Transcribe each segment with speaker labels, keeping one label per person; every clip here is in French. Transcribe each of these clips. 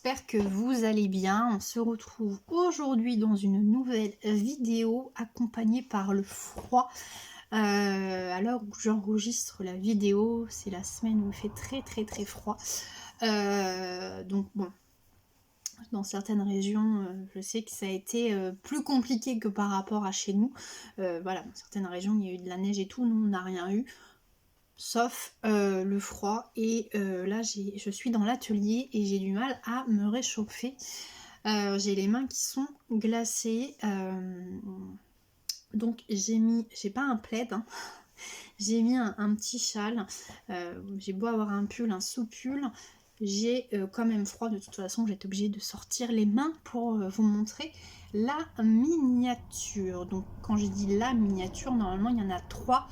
Speaker 1: j'espère que vous allez bien. On se retrouve aujourd'hui dans une nouvelle vidéo accompagnée par le froid. À l'heure où j'enregistre la vidéo, c'est la semaine où il fait très froid. Donc bon, dans certaines régions, je sais que ça a été plus compliqué que par rapport à chez nous. Voilà, dans certaines régions, il y a eu de la neige et tout, nous on n'a rien eu. Sauf le froid et là je suis dans l'atelier et j'ai du mal à me réchauffer. J'ai les mains qui sont glacées, donc j'ai pas un plaid, hein. J'ai mis un petit châle, j'ai beau avoir un pull, un sous-pull, j'ai quand même froid. De toute façon j'étais obligée de sortir les mains pour vous montrer la miniature. Donc quand je dis la miniature, normalement il y en a 3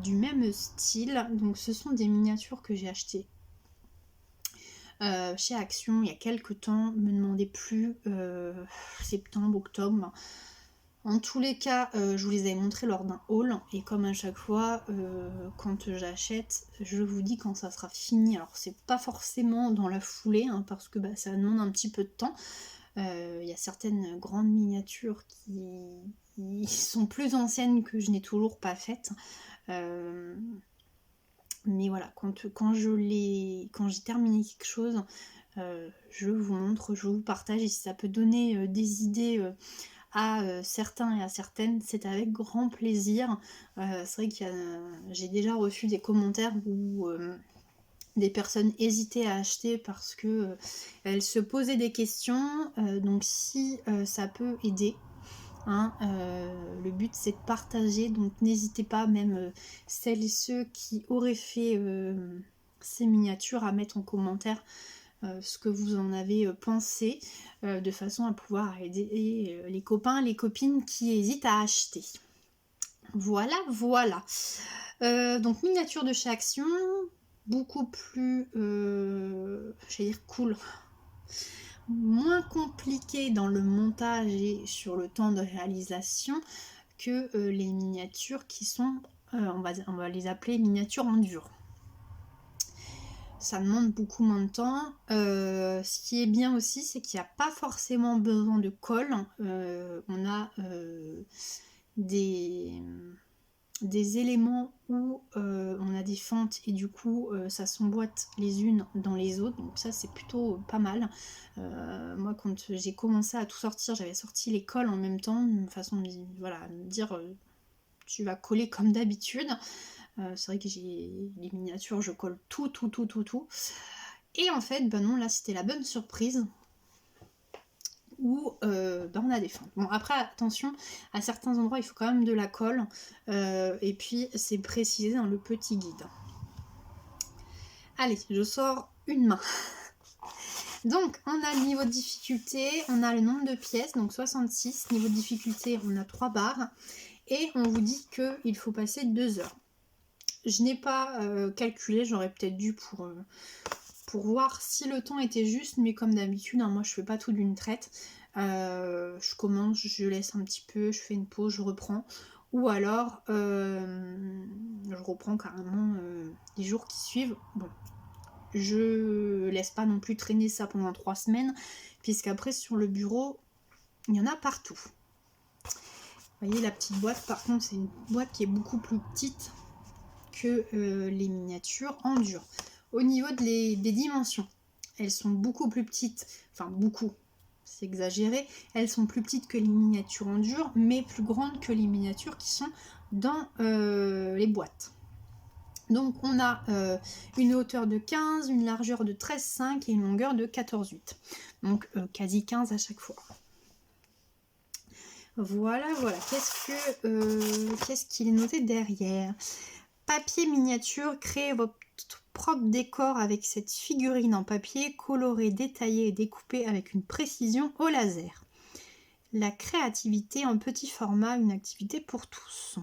Speaker 1: du même style. Donc ce sont des miniatures que j'ai achetées chez Action il y a quelques temps. Me demandez plus, septembre, octobre. En tous les cas, je vous les avais montrés lors d'un haul, et comme à chaque fois, quand j'achète, je vous dis quand ça sera fini. Alors c'est pas forcément dans la foulée, hein, parce que ça demande un petit peu de temps. Il y a certaines grandes miniatures qui sont plus anciennes que je n'ai toujours pas faites. Mais voilà, quand j'ai terminé quelque chose, je vous montre, je vous partage, et si ça peut donner des idées à certains et à certaines, c'est avec grand plaisir. C'est vrai que j'ai déjà reçu des commentaires où des personnes hésitaient à acheter parce que elles se posaient des questions. Donc si ça peut aider, hein, le but c'est de partager, donc n'hésitez pas, même celles et ceux qui auraient fait ces miniatures, à mettre en commentaire ce que vous en avez pensé, de façon à pouvoir aider les copains, les copines qui hésitent à acheter. Voilà. Donc miniature de chez Action, beaucoup plus, j'allais dire cool, moins compliqué dans le montage et sur le temps de réalisation que les miniatures qui sont, on va les appeler miniatures en dur. Ça demande beaucoup moins de temps. Ce qui est bien aussi, c'est qu'il n'y a pas forcément besoin de colle. On a des éléments où on a des fentes, et du coup ça s'emboîte les unes dans les autres, donc ça c'est plutôt pas mal. Moi quand j'ai commencé à tout sortir, j'avais sorti les colles en même temps, une façon de me dire tu vas coller comme d'habitude. C'est vrai que j'ai les miniatures, je colle tout. Et en fait, non, là c'était la bonne surprise où on a des fentes. Bon, après, attention, à certains endroits il faut quand même de la colle, et puis c'est précisé dans le petit guide. Allez, je sors une main. Donc, on a le niveau de difficulté, on a le nombre de pièces, donc 66. Niveau de difficulté, on a 3 barres, et on vous dit qu'il faut passer 2 heures. Je n'ai pas calculé, j'aurais peut-être dû pour voir si le temps était juste, mais comme d'habitude, hein, moi je fais pas tout d'une traite. Je commence, je laisse un petit peu, je fais une pause, je reprends. Ou alors, je reprends carrément les jours qui suivent. Bon, je laisse pas non plus traîner ça pendant 3 semaines, puisqu'après sur le bureau, il y en a partout. Vous voyez la petite boîte, par contre, c'est une boîte qui est beaucoup plus petite que les miniatures en dur. Au niveau des dimensions, elles sont beaucoup plus petites, enfin beaucoup, c'est exagéré, elles sont plus petites que les miniatures en dur, mais plus grandes que les miniatures qui sont dans les boîtes. Donc on a une hauteur de 15, une largeur de 13,5 et une longueur de 14,8. Donc quasi 15 à chaque fois. Voilà. Qu'est-ce qu'il est noté derrière? Papier miniature, créez votre propre décor avec cette figurine en papier, colorée, détaillée et découpée avec une précision au laser. La créativité en petit format, une activité pour tous.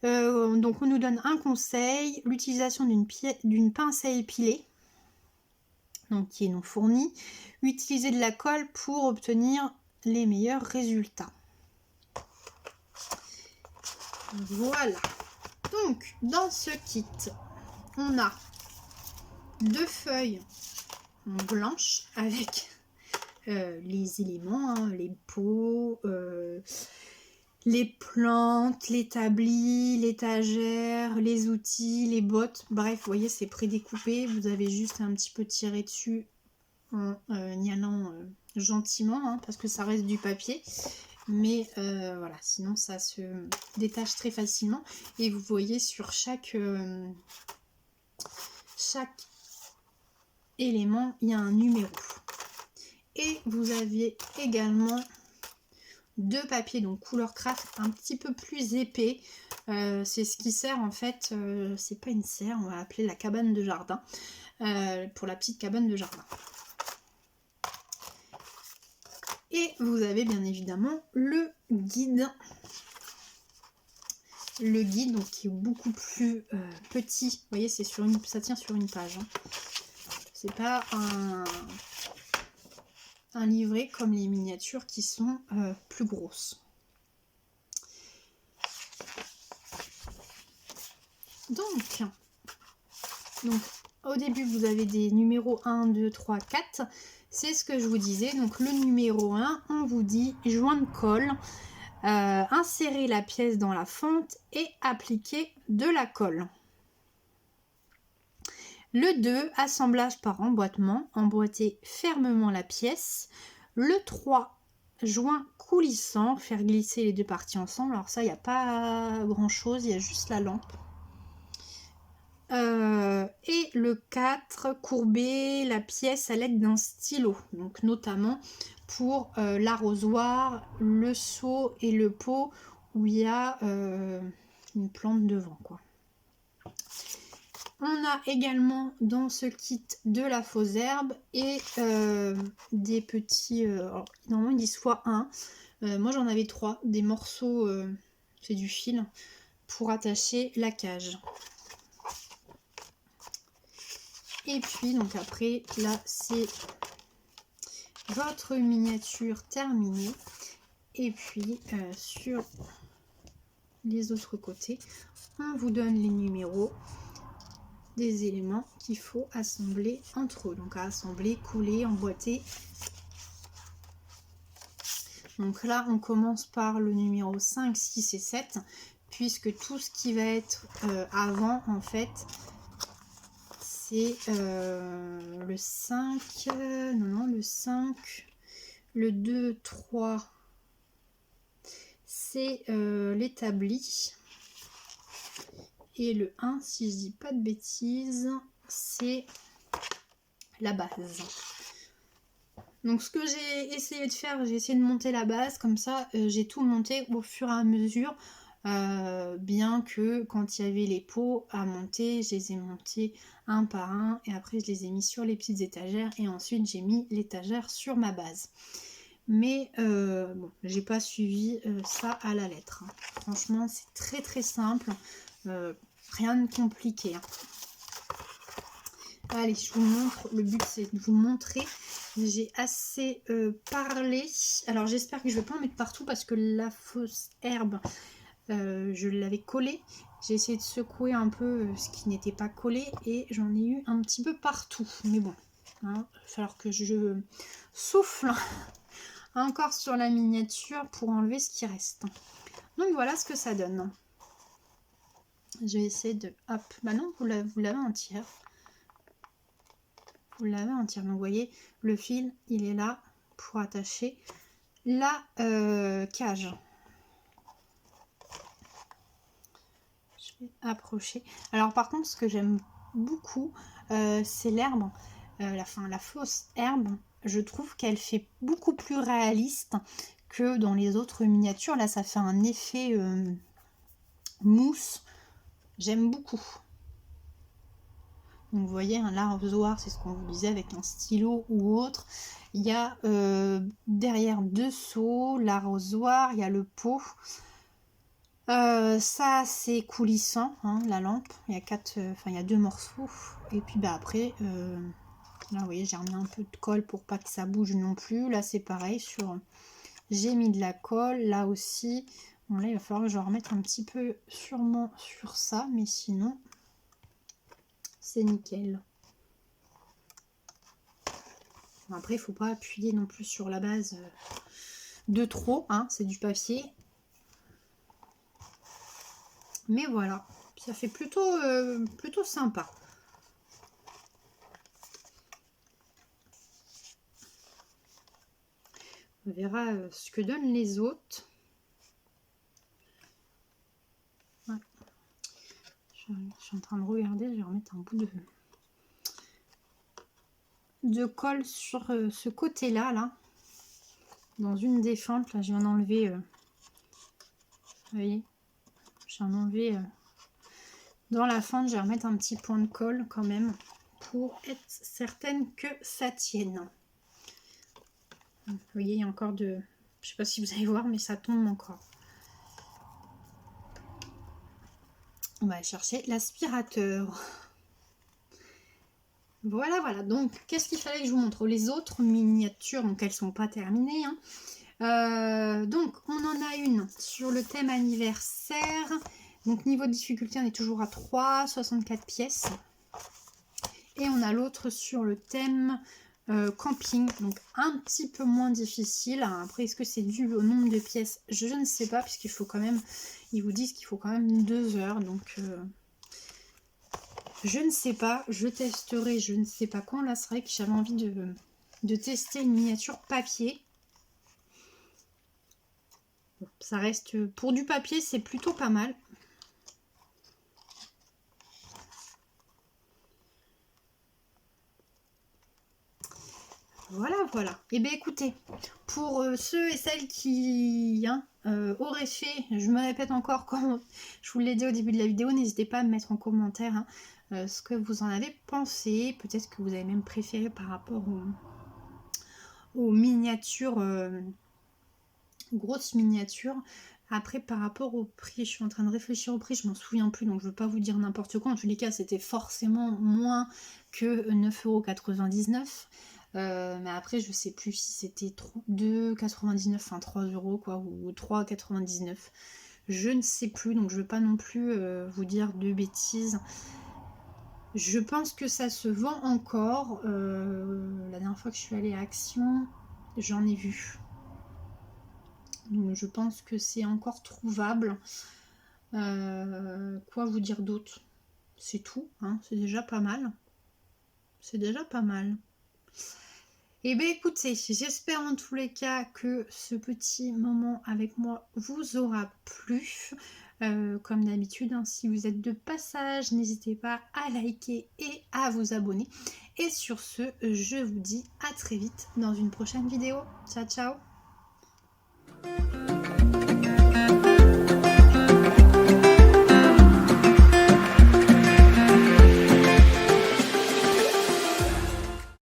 Speaker 1: Donc on nous donne un conseil, l'utilisation d'une pince à épiler, donc qui est non fournie. Utiliser de la colle pour obtenir les meilleurs résultats. Voilà. Donc, dans ce kit, on a 2 feuilles blanches avec les éléments, hein, les pots, les plantes, l'établi, l'étagère, les outils, les bottes. Bref, vous voyez, c'est prédécoupé. Vous avez juste un petit peu tiré dessus en y allant gentiment, hein, parce que ça reste du papier. Mais voilà, sinon ça se détache très facilement. Et vous voyez sur chaque élément, il y a un numéro. Et vous avez également 2 papiers, donc couleur craft, un petit peu plus épais. C'est ce qui sert en fait, c'est pas une serre, on va appeler la cabane de jardin, pour la petite cabane de jardin. Et vous avez bien évidemment le guide. Le guide, donc, qui est beaucoup plus petit. Vous voyez, c'est sur ça tient sur une page. Hein. C'est pas un livret comme les miniatures qui sont plus grosses. Donc, au début, vous avez des numéros 1, 2, 3, 4. C'est ce que je vous disais. Donc, le numéro 1, on vous dit joint de colle, insérer la pièce dans la fente et appliquer de la colle. Le 2, assemblage par emboîtement, emboîter fermement la pièce. Le 3, joint coulissant, faire glisser les 2 parties ensemble. Alors ça, il n'y a pas grand chose, il y a juste la lampe. Et le 4, courber la pièce à l'aide d'un stylo, donc notamment pour l'arrosoir, le seau et le pot où il y a une plante devant, quoi. On a également dans ce kit de la fausse herbe et des petits, normalement ils disent x1, moi j'en avais 3, des morceaux, c'est du fil, pour attacher la cage. Et puis donc après là c'est votre miniature terminée. Et puis sur les autres côtés, on vous donne les numéros des éléments qu'il faut assembler entre eux. Donc à assembler, couler, emboîter. Donc là on commence par le numéro 5, 6 et 7, puisque tout ce qui va être avant en fait, c'est le 5, le 5, le 2, 3, c'est l'établi. Et le 1, si je dis pas de bêtises, c'est la base. Donc ce que j'ai essayé de faire, j'ai essayé de monter la base, comme ça j'ai tout monté au fur et à mesure. Bien que quand il y avait les pots à monter, je les ai montés un par un et après je les ai mis sur les petites étagères et ensuite j'ai mis l'étagère sur ma base. Mais bon, j'ai pas suivi ça à la lettre. Hein. Franchement, c'est très très simple, rien de compliqué. Hein. Allez, je vous montre. Le but c'est de vous montrer. J'ai assez parlé. Alors j'espère que je vais pas en mettre partout parce que la fausse herbe, je l'avais collée. J'ai essayé de secouer un peu ce qui n'était pas collé et j'en ai eu un petit peu partout. Mais bon, hein, il va falloir que je souffle encore sur la miniature pour enlever ce qui reste. Donc voilà ce que ça donne. Je vais essayer de... Hop, bah non, vous l'avez entière. Vous l'avez entière. Donc vous voyez, le fil, il est là pour attacher la cage. Je vais approcher. Alors par contre, ce que j'aime beaucoup, c'est l'herbe. La fausse herbe, je trouve qu'elle fait beaucoup plus réaliste que dans les autres miniatures. Là, ça fait un effet mousse. J'aime beaucoup. Donc vous voyez, un l'arrosoir, c'est ce qu'on vous disait avec un stylo ou autre. Il y a derrière 2 seaux, l'arrosoir, il y a le pot. Ça c'est coulissant, hein, la lampe. Il y a il y a 2 morceaux. Et puis bah après, là vous voyez, j'ai remis un peu de colle pour pas que ça bouge non plus. Là c'est pareil, j'ai mis de la colle, là aussi. Bon là il va falloir que je remette un petit peu sûrement sur ça, mais sinon c'est nickel. Après, il faut pas appuyer non plus sur la base de trop, hein, c'est du papier. Mais voilà, ça fait plutôt sympa. On verra ce que donnent les autres. Ouais. Je suis en train de regarder, je vais remettre un bout de colle sur ce côté-là, là. Dans une des fentes, là, je viens d'enlever. Vous voyez, je viens d'enlever dans la fente, je vais remettre un petit point de colle quand même pour être certaine que ça tienne. Vous voyez, il y a encore de... Je sais pas si vous allez voir, mais ça tombe encore. On va aller chercher l'aspirateur. Voilà, voilà. Donc, qu'est-ce qu'il fallait que je vous montre? Les autres miniatures, donc elles sont pas terminées. Hein. Donc, on en a une sur le thème anniversaire. Donc, niveau de difficulté, on est toujours à 3, 64 pièces. Et on a l'autre sur le thème camping, donc un petit peu moins difficile. Après, est-ce que c'est dû au nombre de pièces? Je ne sais pas, puisqu'il faut quand même, ils vous disent qu'il faut quand même 2 heures, donc je ne sais pas, je testerai, je ne sais pas quand. Là, c'est vrai que j'avais envie de tester une miniature papier. Bon, ça reste, pour du papier, c'est plutôt pas mal. Voilà, voilà. Et bien écoutez, pour ceux et celles qui auraient fait, je me répète encore, comme je vous l'ai dit au début de la vidéo, n'hésitez pas à me mettre en commentaire ce que vous en avez pensé. Peut-être que vous avez même préféré par rapport aux miniatures, grosses miniatures. Après, par rapport au prix, je suis en train de réfléchir au prix, je m'en souviens plus, donc je ne veux pas vous dire n'importe quoi. En tous les cas, c'était forcément moins que 9,99 €. Mais après, je sais plus si c'était 2,99 €, enfin 3 € quoi, ou 3,99 €. Je ne sais plus, donc je ne veux pas non plus vous dire de bêtises. Je pense que ça se vend encore. La dernière fois que je suis allée à Action, j'en ai vu. Donc je pense que c'est encore trouvable. Quoi vous dire d'autre? C'est tout, hein, c'est déjà pas mal. C'est déjà pas mal. Et bien écoutez, j'espère en tous les cas que ce petit moment avec moi vous aura plu. Comme d'habitude, hein, si vous êtes de passage, n'hésitez pas à liker et à vous abonner. Et sur ce, je vous dis à très vite dans une prochaine vidéo. Ciao, ciao!